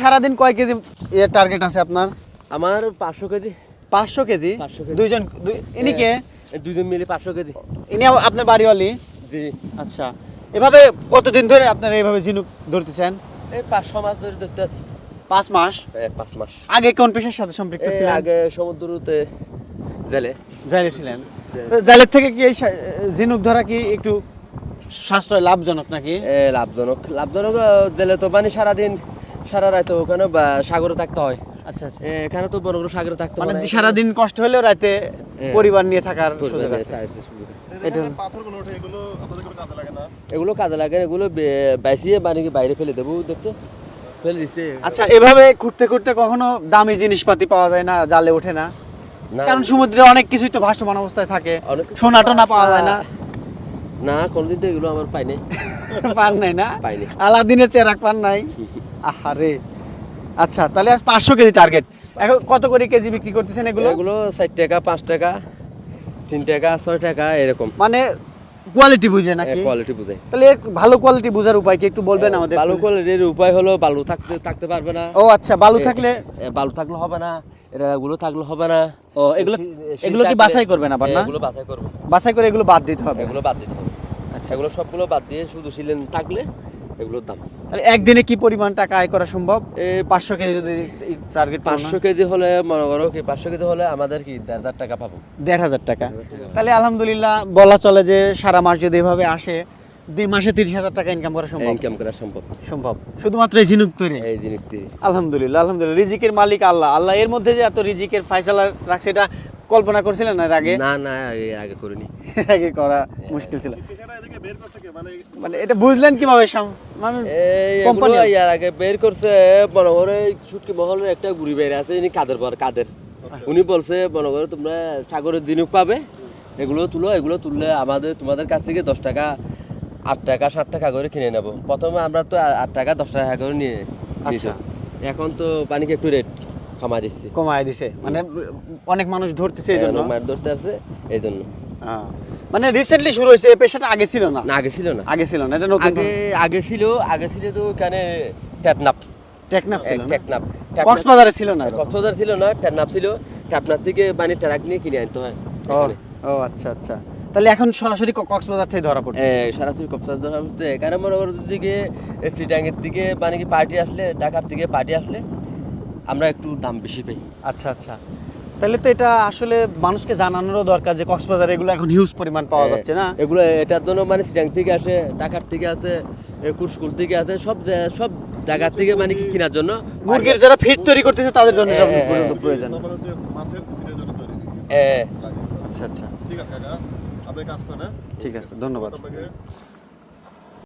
সারাদিন কয় কেজি এর টার্গেট আছে আপনার? আমার 500 কেজি। 500 কেজি? 500 কেজি। দুইজন ইনি কে? দুইজন মিলে 500 কেজি। ইনি আপনার বাড়িওয়ালি? জি। আচ্ছা, এভাবে কতদিন ধরে আপনারা এইভাবে ঝিনুক ধরতেছেন? এই 500 মাস ধরে ধরতে আছি। 5 মাস? 5 মাস। আগে কোন পেশার সাথে সম্পৃক্ত ছিলেন? আগে সমুদ্রতে জেলে ছিলেন। জালের থেকে কি এই ঝিনুক ধরা কি একটু সাশ্রয় লাভজনক নাকি? লাভজনক জেলে তো মানে সারাদিন সারা রাত ওখানে সাগরে থাকতে হয়। আচ্ছা আচ্ছা, এখানে তো বড় বড় সাগরে থাকতে মানে সারাদিন কষ্ট হলেও রাতে পরিবার নিয়ে থাকার সুযোগ আছে। এটা পাথরগুলো ওঠে, এগুলো আপনাদের কোনো কাজে লাগে না? এগুলো কাজে লাগে, এগুলো বাইসিয়ে বানিয়ে বাইরে ফেলে দেবো, দেখছো ফেলে দিচ্ছে। আচ্ছা, এভাবে ঘুরতে ঘুরতে কখনো দামি জিনিসপাতি পাওয়া যায় না, জালে ওঠে না? কারণ সমুদ্রে অনেক কিছুই তো ভাসমান অবস্থায় থাকে, সোনা টোনা পাওয়া যায় না? না, কোনদিন তো এগুলো আমার পাইনি। পান নাই না? পাইনি। আলাদিনের চেরাক পান নাই? আহারে। আচ্ছা, তাহলে আজ 500 কেজি টার্গেট। এখন কত করে কেজি বিক্রি করতেছেন এগুলো? এগুলো 4 টাকা, 5 টাকা, 3 টাকা, 6 টাকা এরকম। মানে কোয়ালিটি বুঝে নাকি? কোয়ালিটি বুঝে। তাহলে এর ভালো কোয়ালিটি বোঝার উপায় কি একটু বলবেন আমাদের? ভালো কোয়ালিটির উপায় হলো বালু থাকতে পারবে না। ও আচ্ছা, বালু থাকলে হবে না, এগুলো থাকলে হবে না। ও, এগুলো কি বাছাই করবেন আবার না? এগুলো বাছাই করব। বাছাই করে এগুলো বাদ দিতে হবে? এগুলো বাদ দিতে হবে। আচ্ছা, এগুলো সবগুলো বাদ দিয়ে শুধু সিলেন থাকলে এগুলোর দাম। তাহলে একদিনে কি পরিমাণ টাকা আয় করা সম্ভব? 500 কেজি যদি টার্গেট? 500 কেজি হলে মনে করো কি 500 কেজি হলে আমাদের কি 1,500 টাকা পাবো। 1,500 টাকা। তাহলে আলহামদুলিল্লাহ বলা চলে যে সারা মাস যদি এভাবে আসে 2 মাসে 30,000 টাকা ইনকাম করা সম্ভব? ইনকাম করা সম্ভব শুধুমাত্র এই ঝিনুক তৈরি? এই জিনিস তৈরি। আলহামদুলিল্লাহ আলহামদুলিল্লাহ। রিজিকের মালিক আল্লাহ। আল্লাহ এর মধ্যে যে এত রিজিকের ফয়সালা রাখছে, এটা কল্পনা করছিলেন না এর আগে? না আগে করিনি। আগে করা মুশকিল ছিল। পেশাটা এদিকে বের করতে কে? মানে এটা বুঝলেন কিভাবে? মানে কোম্পানি ইয়ার আগে বের করছে মনে করো সুটকি মহলের একটা ঘুরি বের আছে, ইনি কাদের উনি বলছে মনে করো তোমরা সাগরের জিনিস পাবে, এগুলো তুললে তোমাদের কাছ থেকে 10 টাকা 8 টাকা 7 টাকা করে কিনে নেবো। প্রথমে আমরা তো 8 টাকা 10 টাকা করে নিয়ে। আচ্ছা, এখন তো পানিকে একটু রেট কমায় দিছে। মানে অনেক মানুষ ধরতেছে এই জন্য? ধরতে আছে এই জন্য। মানে রিসেন্টলি শুরু হয়েছে এই পেশাটা? আগে ছিল না? আগে ছিল না, এটা নতুন? আগে ছিল তো ওখানে টেকনাফ ছিল না? কক্সবাজারে ছিল না? কক্সবাজার ছিল না, টেকনাফ ছিল। টেকনাফ থেকে মানে ট্রাক নিয়ে কিনে আনতে হয়। ও আচ্ছা আচ্ছা, তাহলে এখন সরাসরি কক্সবাজার থেকে ধরা পড়ছে? সরাসরি কক্সবাজার ধরা পড়ছে। এখানে মনে করো দিকে সিটাঙ্গের দিকে মানে কি পার্টি আসলে, ঢাকার থেকে পার্টি আসলে আমরা একটু দাম বেশি পাই। আচ্ছা আচ্ছা, তাহলে তো এটা আসলে মানুষকে জানানোরও দরকার যে কক্সবাজারে এগুলো এখন হিউজ পরিমাণ পাওয়া যাচ্ছে না? এগুলো এটার জন্য মানে সিটাং থেকে আসে, ঢাকার থেকে আসে, কুরস্কুল থেকে আসে, সব জায়গা থেকে মানে কি কেনার জন্য। মুরগির যারা ফিড তৈরি করতেছে তাদের জন্য প্রয়োজন। তারপর হচ্ছে মাছের ফিডের জন্য তৈরি। আচ্ছা আচ্ছা, ঠিক আছে কাকা, আপনি কাজ করেন। ঠিক আছে, ধন্যবাদ। আপনাকে